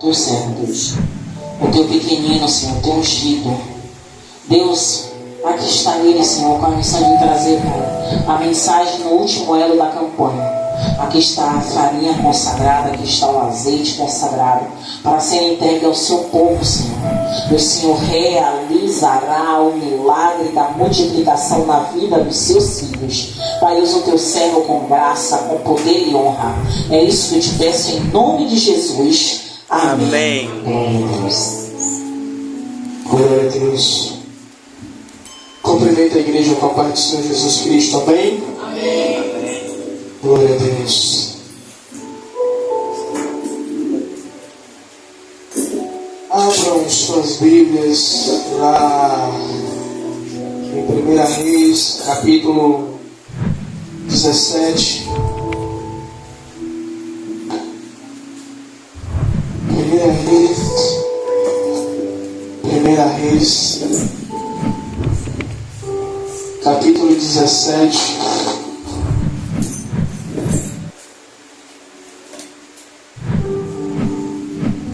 Teu servo, Deus, o teu pequenino, Senhor, teu ungido. Deus, aqui está ele, Senhor, com a missão de trazer, Pai, a mensagem no último elo da campanha. Aqui está a farinha consagrada, aqui está o azeite consagrado, para ser entregue ao seu povo, Senhor. E o Senhor realizará o milagre da multiplicação na vida dos seus filhos. Pai, usa o teu servo com graça, com poder e honra. É isso que eu te peço em nome de Jesus. Amém. Glória a Deus. Glória a Deus. Cumprimento a igreja com a paz do Senhor Jesus Cristo. Amém? Amém. Glória a Deus. Abram suas Bíblias lá em 1 Reis, capítulo 17. 1 Reis, capítulo 17.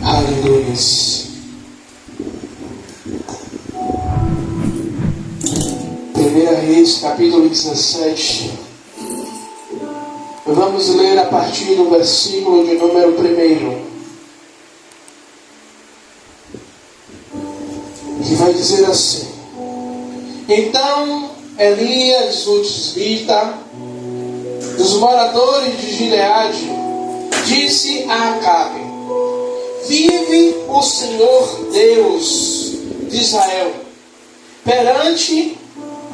Aleluia. 1 Reis, capítulo 17. Vamos ler a partir do versículo de número 1. Que vai dizer assim: Então Elias, o tisbita, dos moradores de Gileade, disse a Acabe: Vive o Senhor Deus de Israel, perante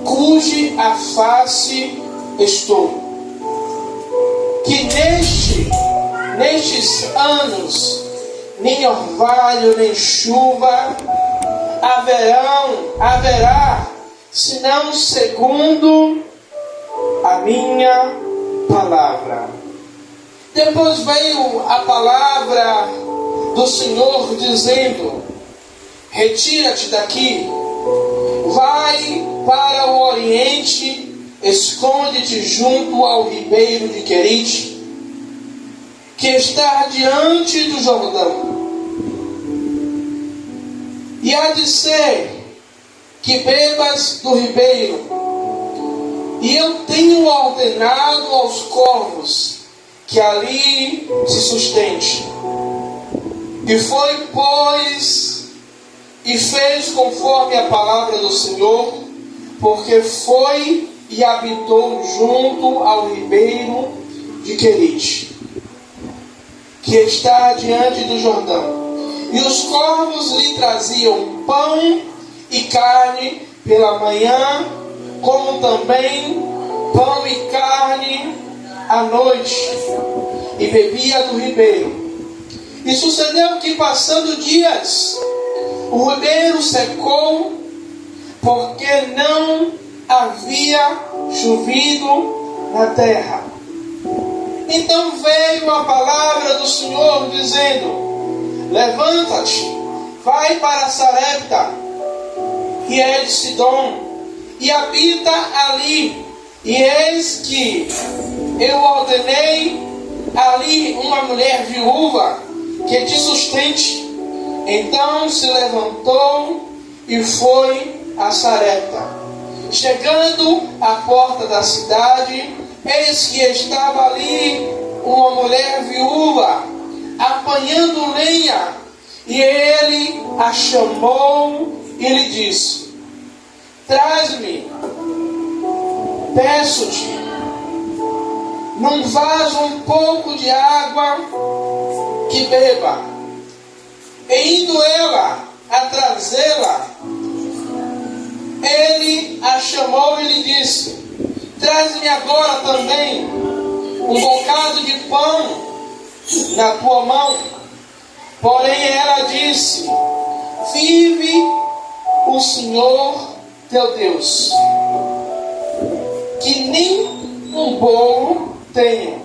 cuja face estou, que nestes anos nem orvalho nem chuva haverá, senão segundo a minha palavra. Depois veio a palavra do Senhor dizendo: Retira-te daqui, vai para o oriente, esconde-te junto ao ribeiro de Querite, que está diante do Jordão. E há de ser que bebas do ribeiro, e eu tenho ordenado aos corvos que ali se sustente. E foi, pois, e fez conforme a palavra do Senhor, porque foi e habitou junto ao ribeiro de Querite, que está diante do Jordão. E os corvos lhe traziam pão e carne pela manhã, como também pão e carne à noite, e bebia do ribeiro. E sucedeu que, passando dias, o ribeiro secou, porque não havia chovido na terra. Então veio a palavra do Senhor, dizendo: Levanta-te, vai para Sarepta, que é de Sidom, e habita ali. E eis que eu ordenei ali uma mulher viúva que te sustente. Então se levantou e foi a Sarepta. Chegando à porta da cidade, eis que estava ali uma mulher viúva apanhando lenha, e ele a chamou e lhe disse: Traz-me, peço-te, num vaso um pouco de água que beba. E indo ela a trazê-la, ele a chamou e lhe disse: Traz-me agora também um bocado de pão na tua mão. Porém ela disse: Vive o Senhor teu Deus, que nem um bolo tenho,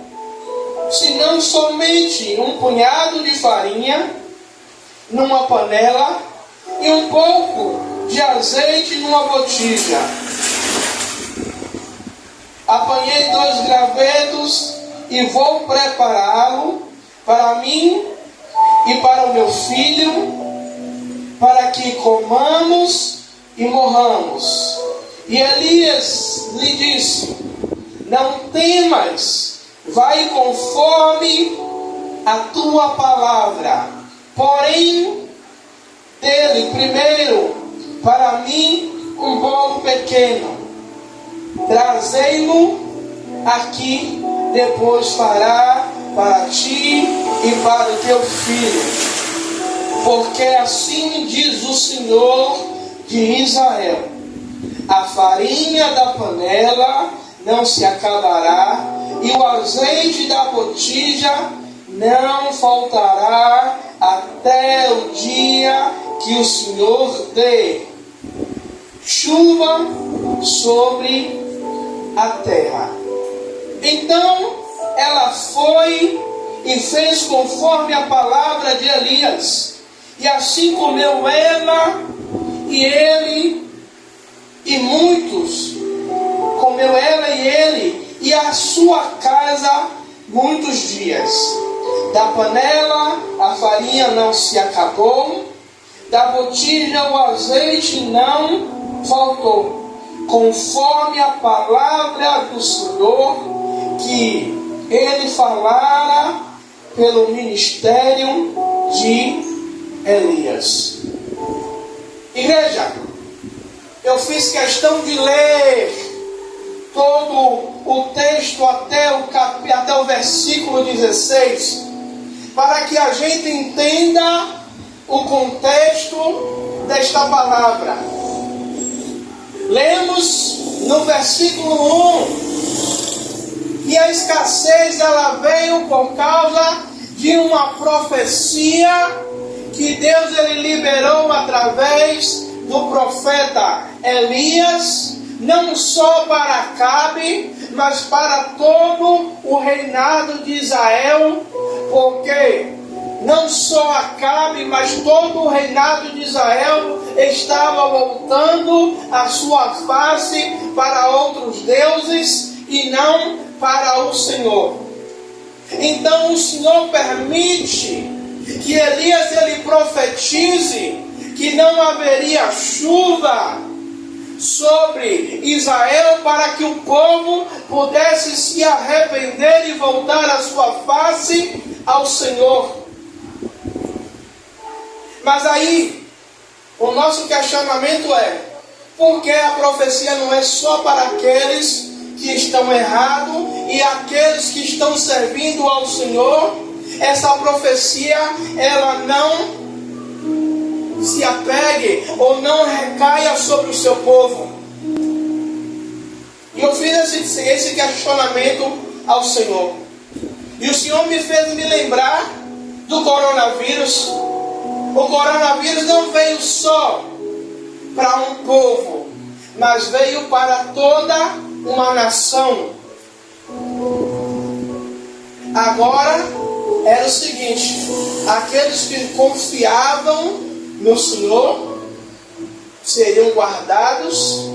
senão somente um punhado de farinha numa panela e um pouco de azeite numa botija. Apanhei 2 gravetos e vou prepará-lo para mim e para o meu filho, para que comamos e morramos. E Elias lhe disse: não temas, vai conforme a tua palavra. Porém, dele primeiro para mim um bolo pequeno, trazei-lo aqui, depois fará para ti e para o teu filho. Porque assim diz o Senhor de Israel: a farinha da panela não se acabará, e o azeite da botija não faltará, até o dia que o Senhor dê chuva sobre a terra. Então ela foi e fez conforme a palavra de Elias, e assim comeu ela e ele, e muitos, comeu ela e ele e a sua casa muitos dias. Da panela a farinha não se acabou, da botija o azeite não faltou, conforme a palavra do Senhor que ele falara pelo ministério de Elias. Igreja, eu fiz questão de ler todo o texto até o versículo 16, para que a gente entenda o contexto desta palavra. Lemos no versículo 1 que a escassez ela veio por causa de uma profecia que Deus ele liberou através do profeta Elias, não só para Acabe, mas para todo o reinado de Israel, porque não só Acabe, mas todo o reinado de Israel estava voltando a sua face para outros deuses e não para o Senhor. Então o Senhor permite que Elias ele profetize que não haveria chuva sobre Israel, para que o povo pudesse se arrepender e voltar a sua face ao Senhor. Mas aí, o nosso questionamento é: por que a profecia não é só para aqueles que estão errados e aqueles que estão servindo ao Senhor? Essa profecia, ela não se apegue ou não recaia sobre o seu povo. E eu fiz esse questionamento ao Senhor. E o Senhor me fez me lembrar do coronavírus. O coronavírus não veio só para um povo, mas veio para toda uma nação. Agora era o seguinte: aqueles que confiavam no Senhor seriam guardados,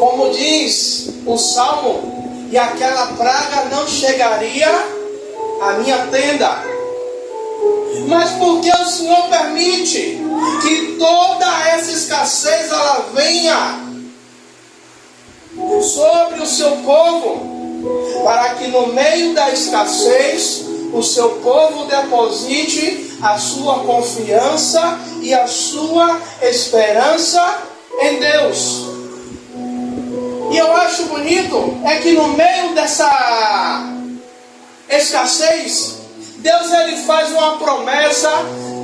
como diz o Salmo, e aquela praga não chegaria à minha tenda. Mas por que o Senhor permite que toda essa escassez ela venha sobre o seu povo? Para que no meio da escassez o seu povo deposite a sua confiança e a sua esperança em Deus. E eu acho bonito é que no meio dessa escassez, Deus ele faz uma promessa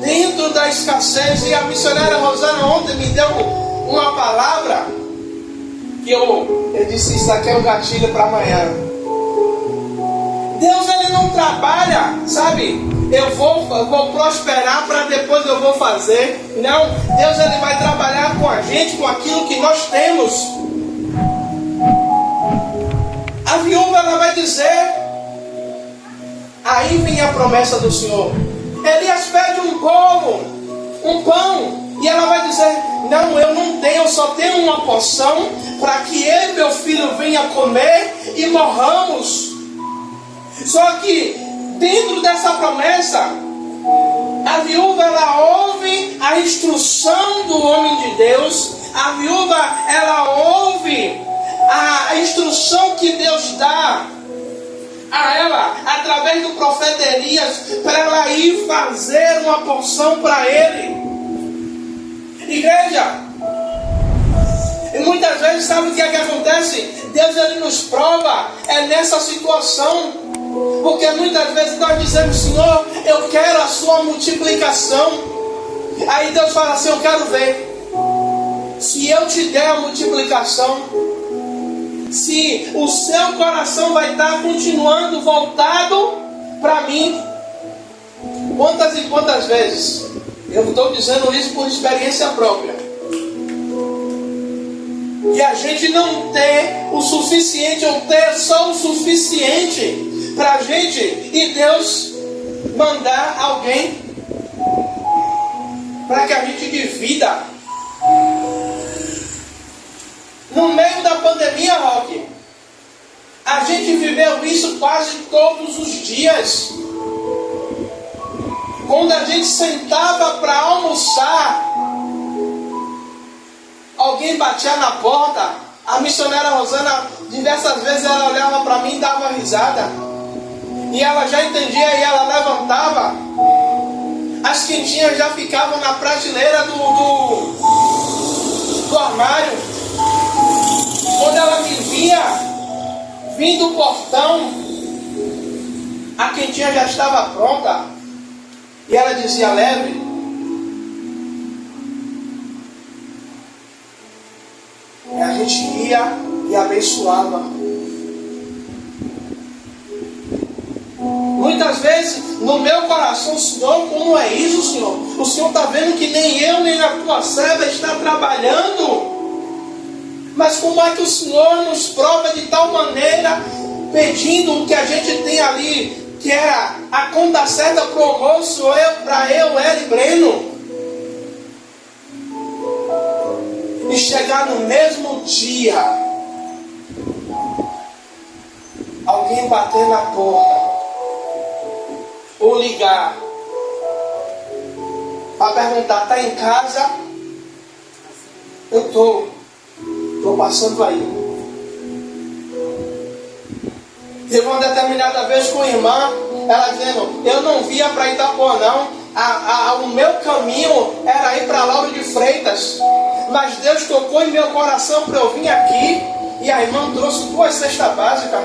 dentro da escassez. E a missionária Rosana ontem me deu uma palavra que eu disse: isso aqui é um gatilho para amanhã. Deus ele não trabalha, sabe? Eu vou prosperar para depois eu vou fazer. Não, Deus ele vai trabalhar com a gente, com aquilo que nós temos. A viúva ela vai dizer, aí vem a promessa do Senhor. Elias pede um bolo, um pão, e ela vai dizer: não, eu não tenho, eu só tenho uma porção para que eu e meu filho venha comer e morramos. Só que dentro dessa promessa, a viúva, ela ouve a instrução do homem de Deus. A viúva, ela ouve a instrução que Deus dá a ela, através do profeta Elias, para ela ir fazer uma porção para ele. Igreja, e muitas vezes, sabe o que é que acontece? Deus, ele nos prova nessa situação, porque muitas vezes nós dizemos: Senhor, eu quero a sua multiplicação. Aí Deus fala assim: eu quero ver se eu te der a multiplicação, se o seu coração vai estar continuando voltado para mim. Quantas e quantas vezes, eu estou dizendo isso por experiência própria, e a gente não ter o suficiente, ou ter só o suficiente para a gente, e Deus mandar alguém para que a gente divida. No meio da pandemia, Roque, a gente viveu isso quase todos os dias. Quando a gente sentava para almoçar, alguém batia na porta. A missionária Rosana, diversas vezes, ela olhava para mim e dava risada. E ela já entendia, e ela levantava. As quentinhas já ficavam na prateleira do armário. Quando ela me via vindo do portão, a quentinha já estava pronta. E ela dizia: leve. E a gente ia e abençoava. Muitas vezes no meu coração: Senhor, como é isso, Senhor? O Senhor está vendo que nem eu nem a tua serva está trabalhando. Mas como é que o Senhor nos prova de tal maneira, pedindo o que a gente tem ali, que era a conta certa para o almoço, para eu, ela e Breno, e chegar no mesmo dia, alguém bater na porta, ou ligar, para perguntar: está em casa? Eu estou passando aí. Teve uma determinada vez com a irmã, ela dizendo: eu não via para Itapuã não, o meu caminho era ir para Lauro de Freitas, mas Deus tocou em meu coração para eu vir aqui, e a irmã trouxe 2 cestas básicas.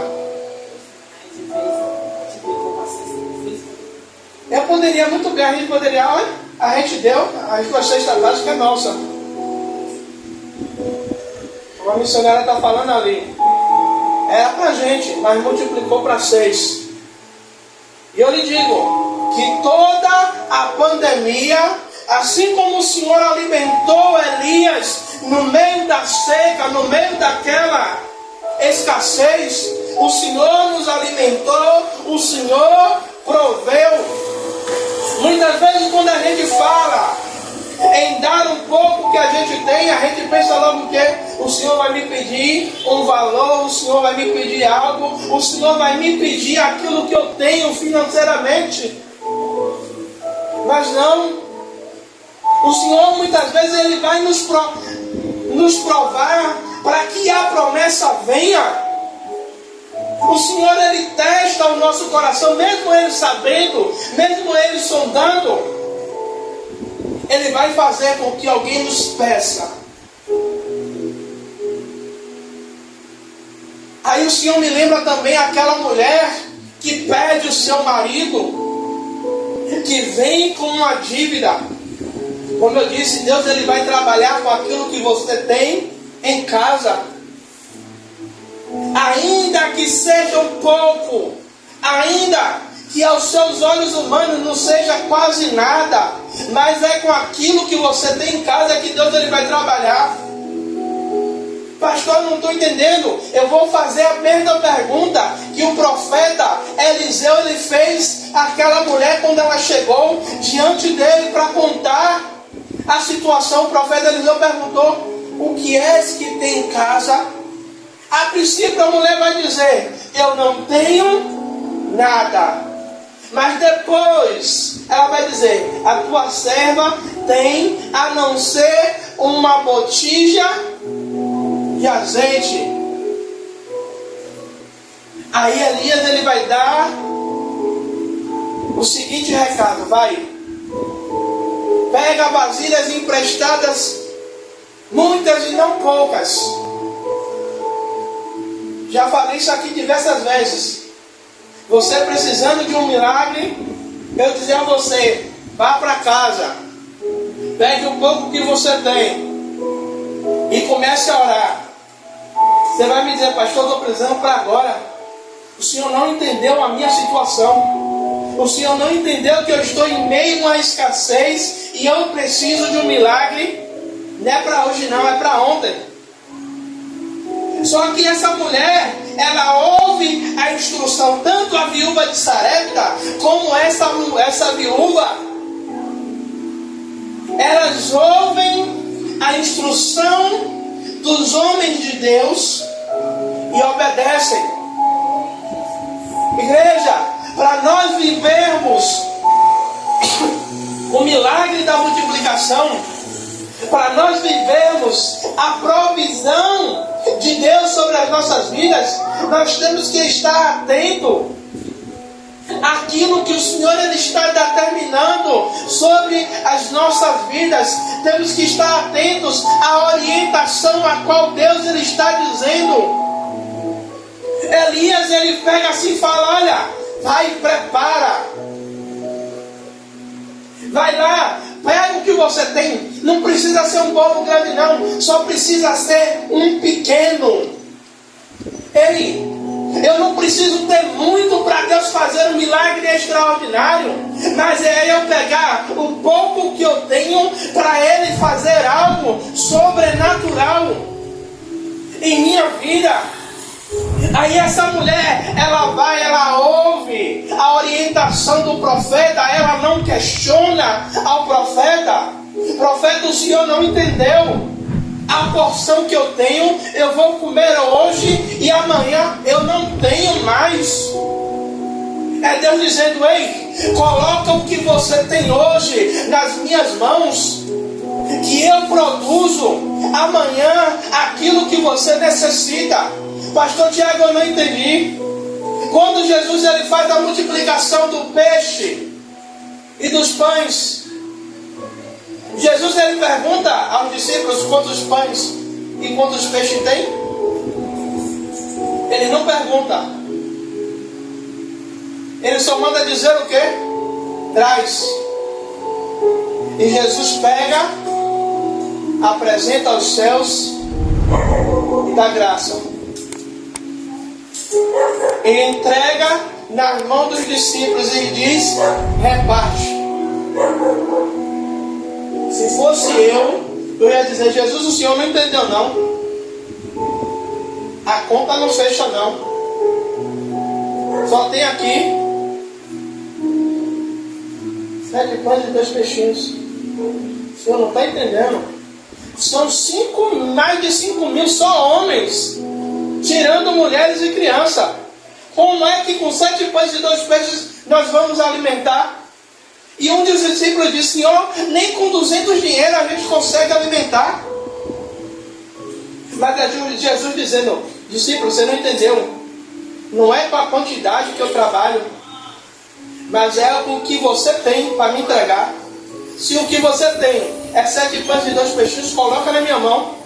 Eu poderia muito bem, a gente poderia: olha, a gente deu as 2 cestas básicas, é nossa. Uma missionária está falando ali, era para gente, mas multiplicou para 6. E eu lhe digo que toda a pandemia, assim como o Senhor alimentou Elias no meio da seca, no meio daquela escassez, o Senhor nos alimentou, o Senhor proveu. Muitas vezes, quando a gente fala em dar um pouco que a gente tem, a gente pensa logo que o Senhor vai me pedir um valor, o Senhor vai me pedir algo, o Senhor vai me pedir aquilo que eu tenho financeiramente. Mas não. O Senhor muitas vezes ele vai nos provar para que a promessa venha. O Senhor ele testa o nosso coração, mesmo ele sabendo, mesmo ele sondando. Ele vai fazer com que alguém nos peça. Aí o Senhor me lembra também aquela mulher que pede o seu marido, que vem com uma dívida. Como eu disse, Deus ele vai trabalhar com aquilo que você tem em casa. Ainda que seja um pouco, ainda que aos seus olhos humanos não seja quase nada, mas é com aquilo que você tem em casa que Deus ele vai trabalhar. Pastor, não estou entendendo. Eu vou fazer a mesma pergunta que o profeta Eliseu ele fez àquela mulher quando ela chegou diante dele para contar a situação. O profeta Eliseu perguntou: o que és que tem em casa? A princípio a mulher vai dizer: eu não tenho nada. Mas depois ela vai dizer: a tua serva tem a não ser uma botija de azeite. Aí Elias ele vai dar o seguinte recado: vai, pega vasilhas emprestadas, muitas e não poucas. Já falei isso aqui diversas vezes. Você precisando de um milagre, eu dizer a você: vá para casa, pegue um pouco que você tem e comece a orar. Você vai me dizer: pastor, estou precisando para agora. O senhor não entendeu a minha situação. O senhor não entendeu que eu estou em meio a uma escassez e eu preciso de um milagre. Não é para hoje não, é para ontem. Só que essa mulher, ela ouve a instrução, tanto a viúva de Sarepta, como essa viúva. Elas ouvem a instrução dos homens de Deus e obedecem. Igreja, para nós vivermos o milagre da multiplicação, para nós vivermos a provisão de Deus sobre as nossas vidas, nós temos que estar atento àquilo que o Senhor ele está determinando sobre as nossas vidas. Temos que estar atentos à orientação a qual Deus ele está dizendo. Elias ele pega assim e fala: olha, vai e prepara, vai lá, pega o que você tem. Não precisa ser um bolo grande não, só precisa ser um pequeno. Ei, eu não preciso ter muito para Deus fazer um milagre extraordinário, mas é eu pegar o pouco que eu tenho para Ele fazer algo sobrenatural em minha vida. Aí essa mulher, ela vai, ela ouve a orientação do profeta, ela não questiona ao profeta. Profeta, o senhor não entendeu a porção que eu tenho, eu vou comer hoje e amanhã eu não tenho mais. É Deus dizendo: ei, coloca o que você tem hoje nas minhas mãos, que eu produzo amanhã aquilo que você necessita. Pastor Tiago, eu não entendi. Quando Jesus ele faz a multiplicação do peixe e dos pães, Jesus ele pergunta aos discípulos quantos pães e quantos peixes tem? Ele não pergunta. Ele só manda dizer o quê? Traz. E Jesus pega, apresenta aos céus e dá graça. Ele entrega nas mãos dos discípulos e diz: reparte. Se fosse eu ia dizer: Jesus, o senhor não entendeu não, a conta não fecha não, só tem aqui 7 pães e 2 peixinhos. O senhor não está entendendo? São mais de 5 mil só homens, tirando mulheres e crianças. Como é que com 7 pães e 2 peixes nós vamos alimentar? E um dos discípulos disse: Senhor, nem com 200 dinheiro a gente consegue alimentar. Mas Jesus dizendo: discípulo, você não entendeu. Não é com a quantidade que eu trabalho, mas é o que você tem para me entregar. Se o que você tem é 7 pães e 2 peixinhos, coloca na minha mão.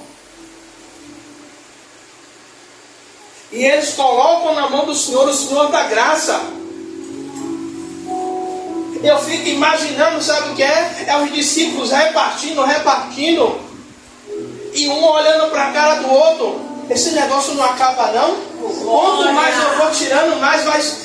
E eles colocam na mão do Senhor, o Senhor dá graça. Eu fico imaginando, sabe o que é? É os discípulos repartindo. E um olhando para a cara do outro. Esse negócio não acaba não? Quanto mais eu vou tirando, mais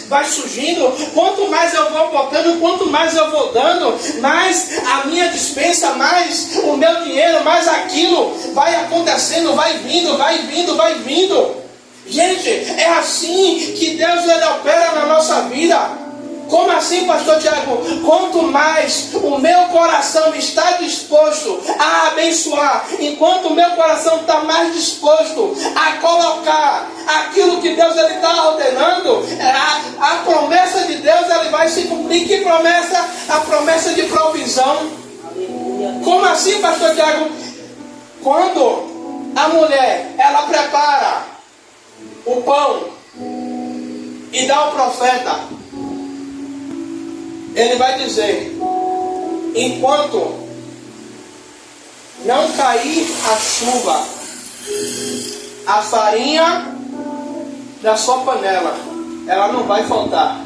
vai surgindo. Quanto mais eu vou botando, quanto mais eu vou dando, mais a minha dispensa, mais o meu dinheiro, mais aquilo vai acontecendo, vai vindo. Gente, é assim que Deus ele opera na nossa vida. Como assim, pastor Tiago? Quanto mais o meu coração está disposto a abençoar, enquanto o meu coração está mais disposto a colocar aquilo que Deus está ordenando, a promessa de Deus ele vai se cumprir promessa? A promessa de provisão. Como assim, pastor Tiago? Quando a mulher, ela prepara o pão e dá ao profeta, ele vai dizer: enquanto não cair a chuva, a farinha da sua panela, ela não vai faltar,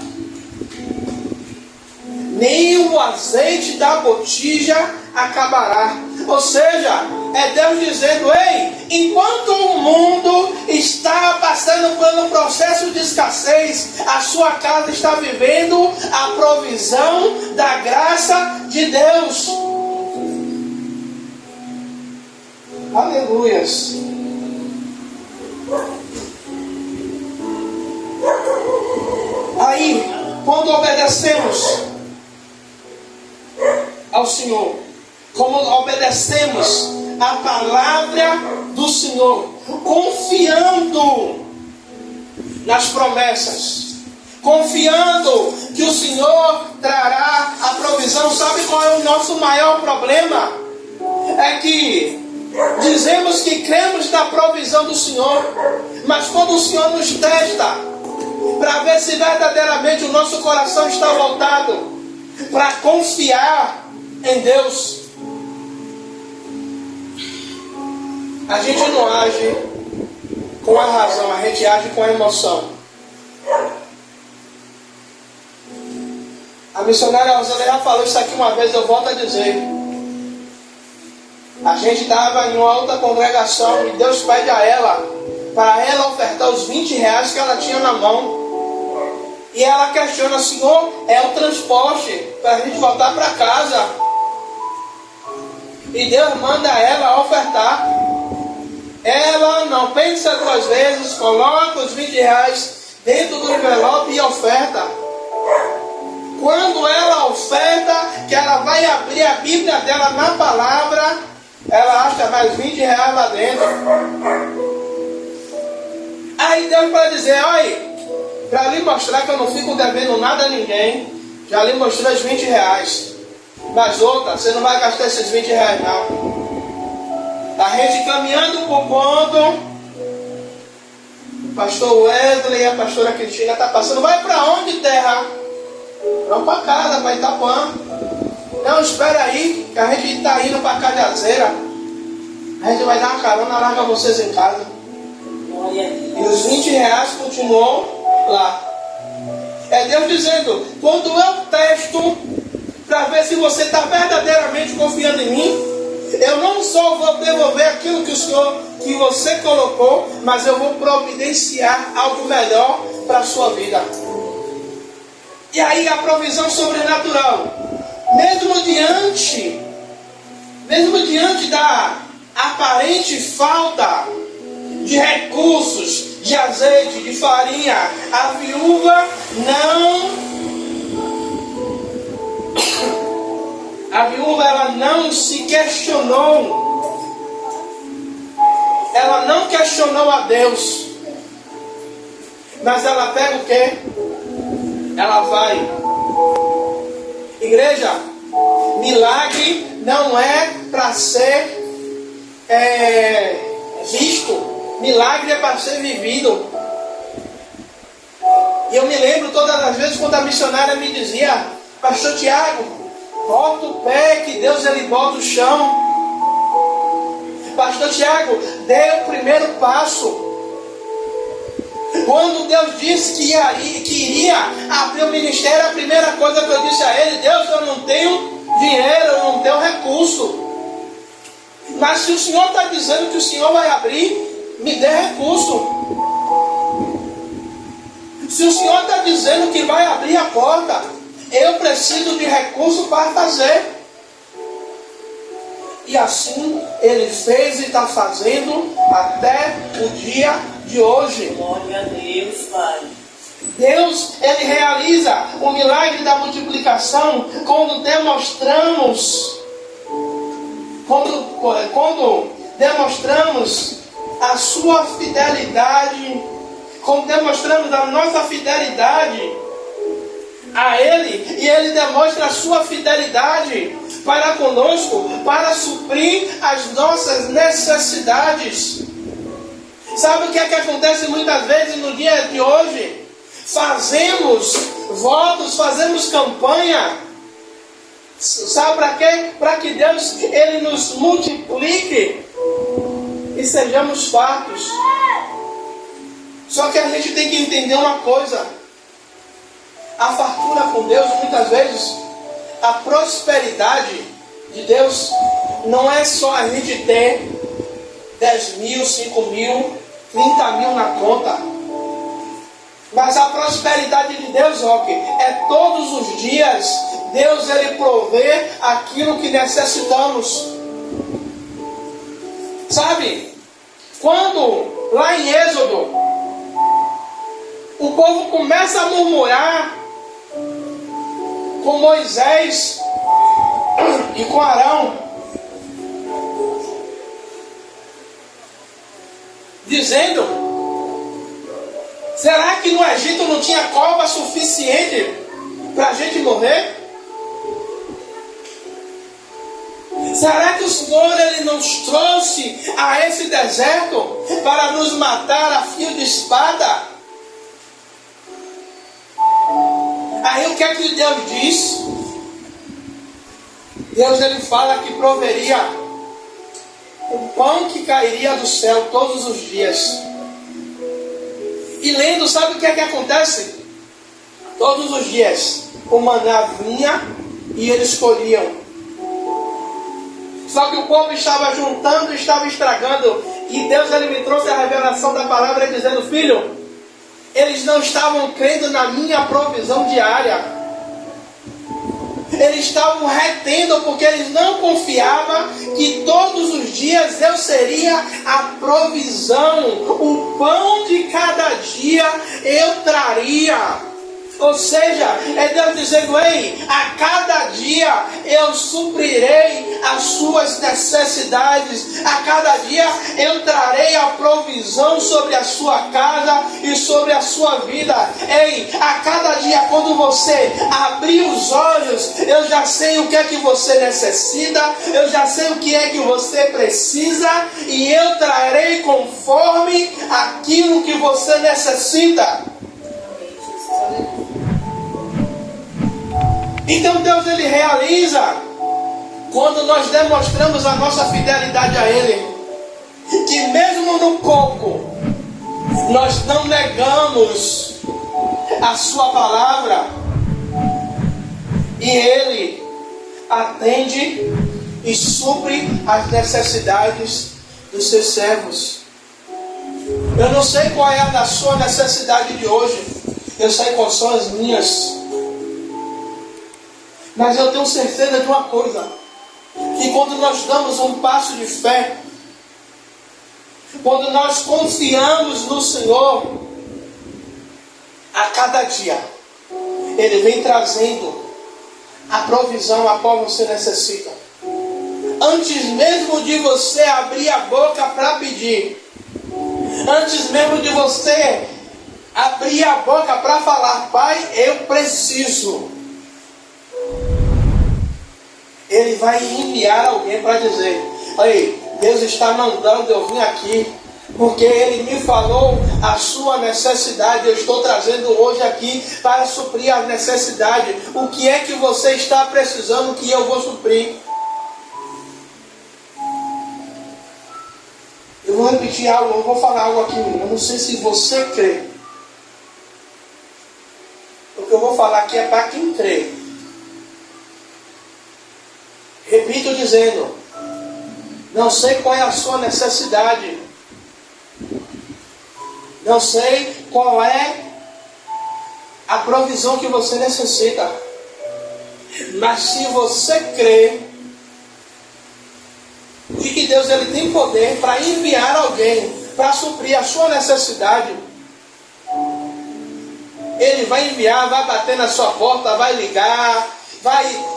nem o azeite da botija acabará. Ou seja, é Deus dizendo: ei, enquanto o mundo está passando por um processo de escassez, a sua casa está vivendo a provisão da graça de Deus. Aleluias. Aí, quando obedecemos ao Senhor, como obedecemos a palavra do Senhor, confiando nas promessas, confiando que o Senhor trará a provisão. Sabe qual é o nosso maior problema? É que dizemos que cremos na provisão do Senhor, mas quando o Senhor nos testa para ver se verdadeiramente o nosso coração está voltado para confiar em Deus, a gente não age com a razão, a gente age com a emoção. A missionária Rosana já falou isso aqui uma vez, eu volto a dizer. A gente estava em uma outra congregação e Deus pede a ela, para ela ofertar os 20 reais que ela tinha na mão. E ela questiona: Senhor, é o transporte para a gente voltar para casa. E Deus manda ela ofertar. Ela não pensa duas vezes, coloca os 20 reais dentro do envelope e oferta. Quando ela oferta, que ela vai abrir a Bíblia dela na palavra, ela acha mais 20 reais lá dentro. Aí Deus vai dizer: olha, para lhe mostrar que eu não fico devendo nada a ninguém, já lhe mostrei os 20 reais. Mas outra, você não vai gastar esses 20 reais não. A gente caminhando por ponto, o pastor Wesley e a pastora Cristina estão passando. Vai para onde, terra? Vamos para casa, para Itapuã. Não, espera aí, que a gente está indo para Cajazeiras. A gente vai dar uma carona, larga vocês em casa. E os 20 reais continuou lá. É Deus dizendo: quando eu testo para ver se você está verdadeiramente confiando em mim, eu não só vou devolver aquilo que você colocou, mas eu vou providenciar algo melhor para a sua vida. E aí a provisão sobrenatural, mesmo diante da aparente falta de recursos, de azeite, de farinha, a viúva ela não se questionou. Ela não questionou a Deus. Mas ela pega o quê? Ela vai. Igreja, milagre não é para ser visto. Milagre é para ser vivido. E eu me lembro todas as vezes quando a missionária me dizia: pastor Tiago, bota o pé que Deus ele bota o chão. Pastor Tiago, dê o primeiro passo. Quando Deus disse que iria abrir o ministério, a primeira coisa que eu disse a ele: Deus, eu não tenho dinheiro, eu não tenho recurso. Mas se o Senhor está dizendo que o Senhor vai abrir, me dê recurso. Se o Senhor está dizendo que vai abrir a porta, eu preciso de recurso para fazer. E assim Ele fez e está fazendo até o dia de hoje. Glória a Deus, Pai. Deus, Ele realiza o milagre da multiplicação quando demonstramos a sua fidelidade, quando demonstramos a nossa fidelidade a Ele, e Ele Ele demonstra a sua fidelidade para conosco, para suprir as nossas necessidades. Sabe o que é que acontece muitas vezes no dia de hoje? Fazemos votos, fazemos campanha. Sabe para quê? Para que Deus Ele nos multiplique e sejamos fartos. Só que a gente tem que entender uma coisa. A fartura com Deus, muitas vezes, a prosperidade de Deus não é só a gente ter 10 mil, 5 mil, 30 mil na conta. Mas a prosperidade de Deus, Roque, é todos os dias Deus Ele provê aquilo que necessitamos. Sabe? Quando lá em Êxodo o povo começa a murmurar com Moisés e com Arão, dizendo: será que no Egito não tinha cova suficiente para a gente morrer? Será que o Senhor Ele nos trouxe a esse deserto para nos matar a fio de espada? Aí o que é que Deus diz? Deus Ele fala que proveria o pão que cairia do céu todos os dias. E lendo, sabe o que é que acontece? Todos os dias o maná vinha e eles colhiam. Só que o povo estava juntando, estava estragando. E Deus Ele me trouxe a revelação da palavra dizendo: filho, eles não estavam crendo na minha provisão diária. Eles estavam retendo porque eles não confiavam que todos os dias eu seria a provisão. O pão de cada dia eu traria. Ou seja, é Deus dizendo: ei, a cada dia eu suprirei as suas necessidades. A cada dia eu trarei a provisão sobre a sua casa e sobre a sua vida. Ei, a cada dia quando você abrir os olhos, eu já sei o que é que você necessita, eu já sei o que é que você precisa, e eu trarei conforme aquilo que você necessita. Então Deus Ele realiza quando nós demonstramos a nossa fidelidade a Ele, que mesmo no pouco nós não negamos a sua palavra, e Ele atende e supre as necessidades dos seus servos. Eu não sei qual é a sua necessidade de hoje, eu sei quais são as minhas. Mas eu tenho certeza de uma coisa, que quando nós damos um passo de fé, quando nós confiamos no Senhor, a cada dia Ele vem trazendo a provisão a qual você necessita. Antes mesmo de você abrir a boca para pedir, antes mesmo de você abrir a boca para falar: Pai, eu preciso, Ele vai enviar alguém para dizer: ei, Deus está mandando eu vir aqui, porque Ele me falou a sua necessidade. Eu estou trazendo hoje aqui para suprir a necessidade. O que é que você está precisando que eu vou suprir? Eu vou repetir algo, eu vou falar algo aqui. Eu não sei se você crê. O que eu vou falar aqui é para quem crê. Repito dizendo: não sei qual é a sua necessidade, não sei qual é a provisão que você necessita, mas se você crê de que Deus Ele tem poder para enviar alguém para suprir a sua necessidade, Ele vai enviar, vai bater na sua porta, vai ligar, vai...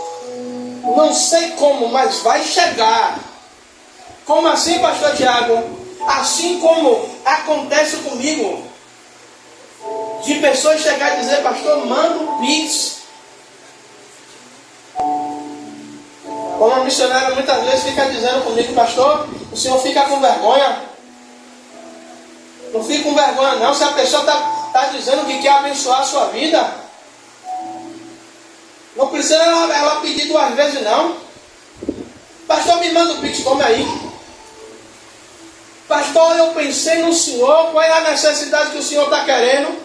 Não sei como, mas vai chegar. Como assim, pastor Tiago? Assim como acontece comigo, de pessoas chegar e dizer: pastor, manda um Pix. Como a missionária muitas vezes fica dizendo comigo, pastor, o senhor fica com vergonha. Não fica com vergonha não, se a pessoa está dizendo que quer abençoar a sua vida. Não precisa ela pedir duas vezes não. Pastor, me manda o Pix, toma aí. Pastor, eu pensei no senhor, qual é a necessidade que o senhor está querendo?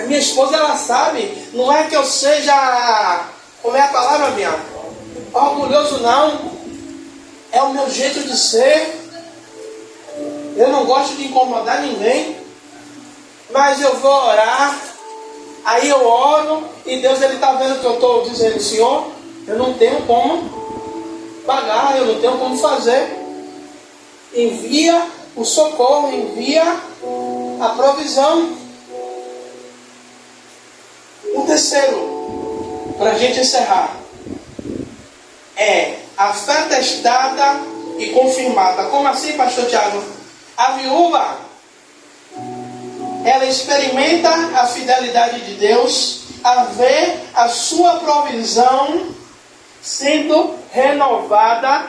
Minha esposa, ela sabe, não é que eu seja, como é a palavra, minha? Orgulhoso não. É o meu jeito de ser. Eu não gosto de incomodar ninguém. Mas eu vou orar. Aí eu oro. E Deus, Ele está vendo que eu estou dizendo, Senhor, eu não tenho como pagar, eu não tenho como fazer. Envia o socorro, envia a provisão. O terceiro, para a gente encerrar, é a fé testada e confirmada. Como assim, pastor Tiago? A viúva, ela experimenta a fidelidade de Deus, a ver a sua provisão sendo renovada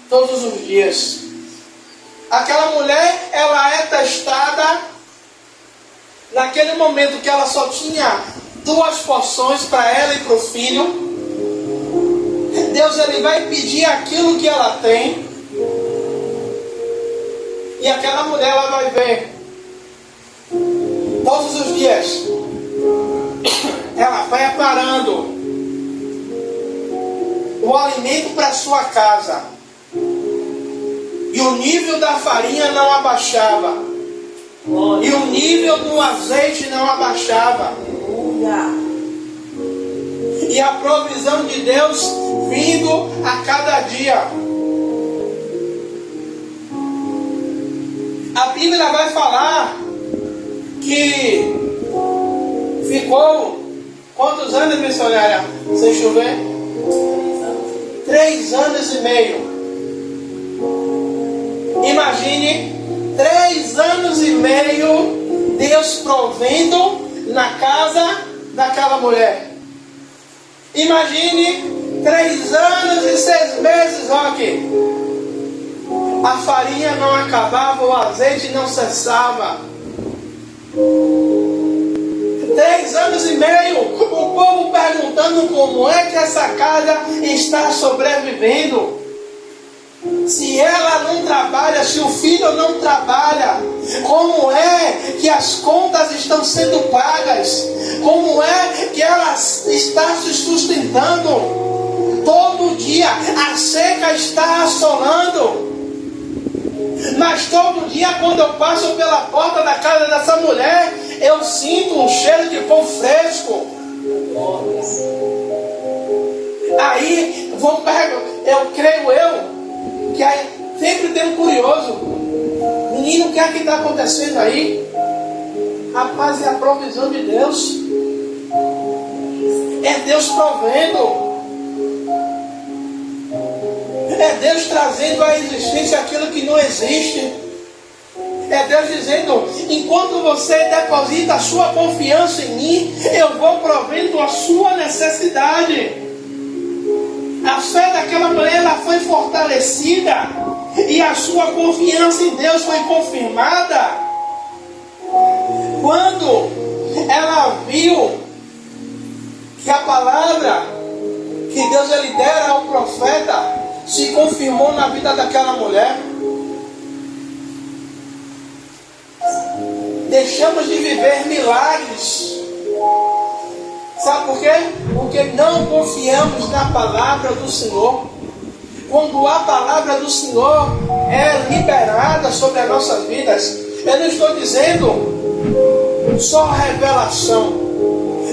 todos os dias. Aquela mulher, ela é testada naquele momento que ela só tinha 2 porções para ela e para o filho. Deus, Ele vai pedir aquilo que ela tem. E aquela mulher, ela vai ver todos os dias ela vai preparando o alimento para sua casa. E o nível da farinha não abaixava. E o nível do azeite não abaixava. E a provisão de Deus vindo a cada dia. A Bíblia vai falar que ficou quantos anos, missionária? Sem chover? 3 anos e meio. Imagine 3 anos e meio Deus provendo na casa daquela mulher. Imagine 3 anos e 6 meses, olha aqui. A farinha não acabava, o azeite não cessava. 3 anos e meio, o povo perguntando como é que essa casa está sobrevivendo. Se ela não trabalha, se o filho não trabalha, como é que as contas estão sendo pagas? Como é que ela está se sustentando? Todo dia a seca está assolando. Mas todo dia quando eu passo pela porta da casa dessa mulher, eu sinto um cheiro de pão fresco. Aí, eu creio que aí sempre tem um curioso. Menino, o que é que está acontecendo aí? Rapaz, é a provisão de Deus. É Deus provendo. É Deus trazendo à existência aquilo que não existe. É Deus dizendo, enquanto você deposita a sua confiança em mim, eu vou provendo a sua necessidade. A fé daquela mulher, ela foi fortalecida. E a sua confiança em Deus foi confirmada. Quando ela viu que a palavra que Deus lhe dera ao profeta se confirmou na vida daquela mulher. Deixamos de viver milagres. Sabe por quê? Porque não confiamos na palavra do Senhor. Quando a palavra do Senhor é liberada sobre as nossas vidas, eu não estou dizendo só revelação,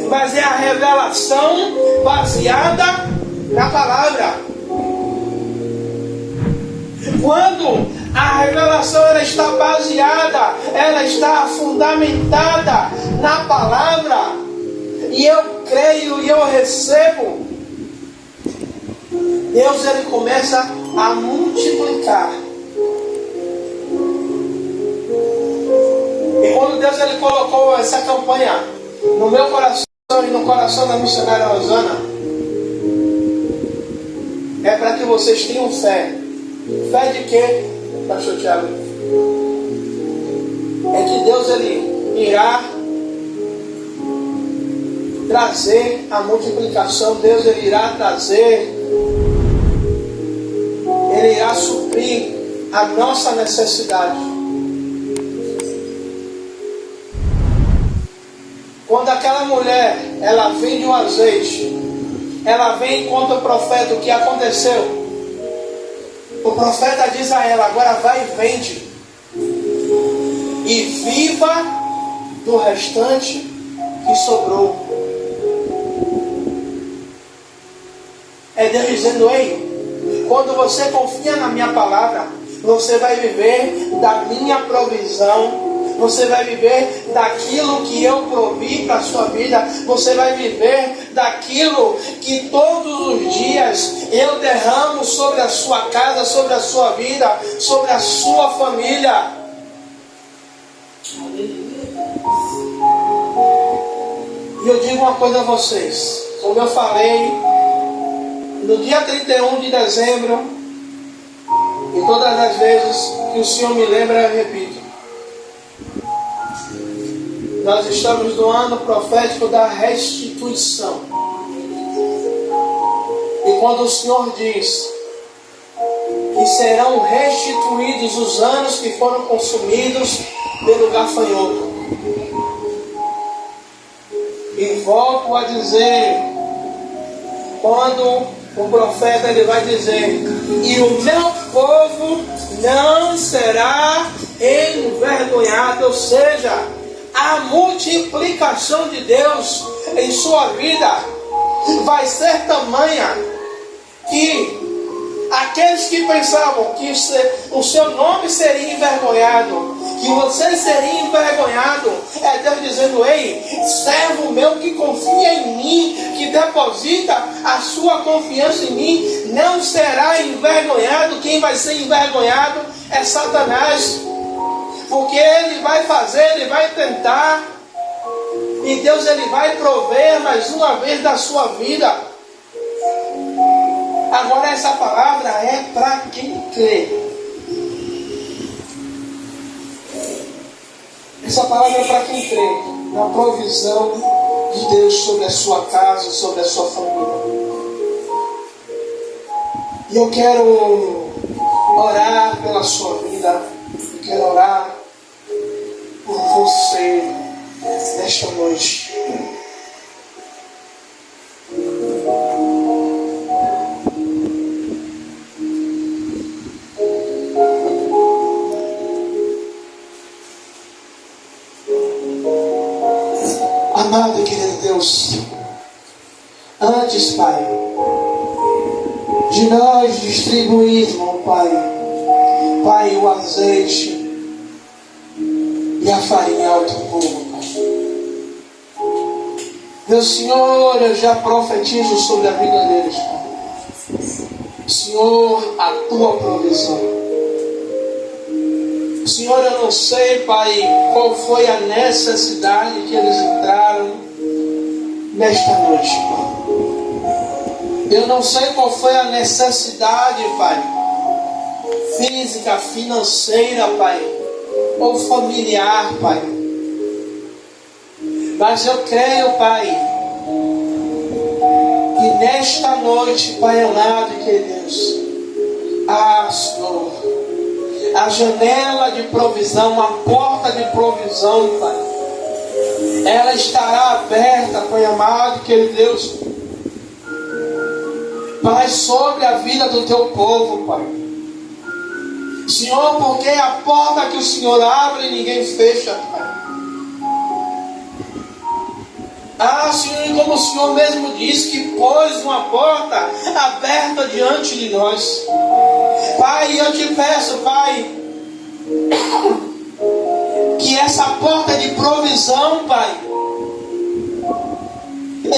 mas é a revelação baseada na palavra. Quando a revelação ela está baseada, ela está fundamentada na palavra, e eu creio e eu recebo, Deus ele começa a multiplicar. E quando Deus ele colocou essa campanha no meu coração e no coração da missionária Rosana, vocês tenham fé. Fé de quê, pastor Tiago? É que Deus ele irá trazer a multiplicação. Deus ele irá trazer, ele irá suprir a nossa necessidade. Quando aquela mulher ela vende o azeite, ela vem e conta o profeta o que aconteceu. O profeta diz a ela: agora vai e vende e viva do restante que sobrou. É Deus dizendo: ei, quando você confia na minha palavra, você vai viver da minha provisão. Você vai viver daquilo que eu provi para a sua vida. Você vai viver daquilo que todos os dias eu derramo sobre a sua casa, sobre a sua vida, sobre a sua família. E eu digo uma coisa a vocês. Como eu falei, no dia 31 de dezembro, e todas as vezes que o Senhor me lembra, eu repito. Nós estamos no ano profético da restituição. E quando o Senhor diz que serão restituídos os anos que foram consumidos pelo gafanhoto. E volto a dizer, quando o profeta ele vai dizer: e o meu povo não será envergonhado, ou seja, a multiplicação de Deus em sua vida vai ser tamanha que aqueles que pensavam que o seu nome seria envergonhado, que você seria envergonhado, é Deus dizendo: ei, servo meu que confia em mim, que deposita a sua confiança em mim, não será envergonhado. Quem vai ser envergonhado é Satanás. Porque ele vai fazer, ele vai tentar, e Deus ele vai prover mais uma vez da sua vida. Agora essa palavra é para quem crê. Essa palavra é para quem crê na provisão de Deus sobre a sua casa, sobre a sua família. E eu quero orar pela sua vida. Eu quero orar por você nesta noite. Amado e querido Deus, antes, Pai, de nós distribuirmos, Pai, o azeite e a farinha ao teu povo, Pai. Meu Senhor, eu já profetizo sobre a vida deles, Pai. Senhor, a tua provisão. Senhor, eu não sei, Pai, qual foi a necessidade que eles entraram nesta noite, Pai. Eu não sei qual foi a necessidade, Pai, física, financeira, Pai, ou familiar, Pai. Mas eu creio, Pai, que nesta noite, Pai amado e querido Deus, Senhor, a janela de provisão, a porta de provisão, Pai, ela estará aberta, Pai amado, querido Deus, Pai, sobre a vida do teu povo, Pai. Senhor, porque a porta que o Senhor abre, ninguém fecha, Pai. Senhor, e como o Senhor mesmo disse que pôs uma porta aberta diante de nós. Pai, eu te peço, Pai, que essa porta de provisão, Pai,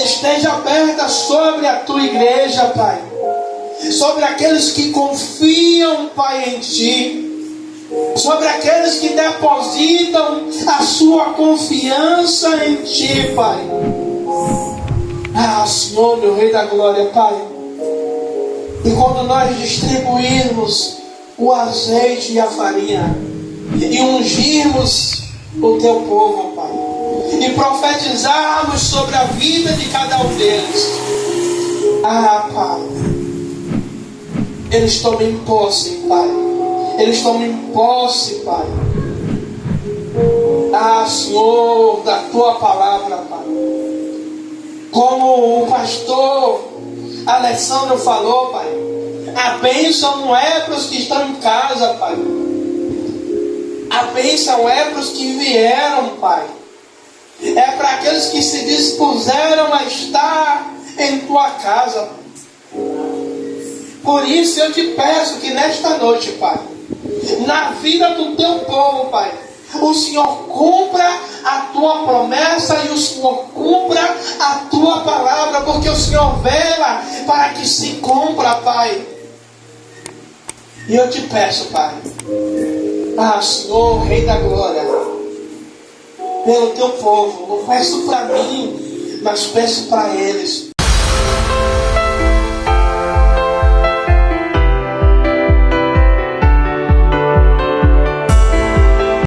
esteja aberta sobre a tua igreja, Pai, sobre aqueles que confiam, Pai, em Ti, sobre aqueles que depositam a sua confiança em Ti, Pai. Senhor, meu Rei da Glória, Pai, E quando nós distribuirmos o azeite e a farinha, e ungirmos o teu povo, Pai, e profetizarmos sobre a vida de cada um deles, Pai, eles tomem posse, Pai. Eles tomem posse, Pai. Senhor, da tua palavra, Pai. Como o pastor Alessandro falou, Pai, a bênção não é para os que estão em casa, Pai. A bênção é para os que vieram, Pai. É para aqueles que se dispuseram a estar em tua casa, Pai. Por isso eu te peço que nesta noite, Pai, na vida do teu povo, Pai, o Senhor cumpra a tua promessa e o Senhor cumpra a tua palavra, porque o Senhor vela para que se cumpra, Pai. E eu te peço, Pai, Senhor, Rei da Glória, pelo teu povo, não peço para mim, mas peço para eles,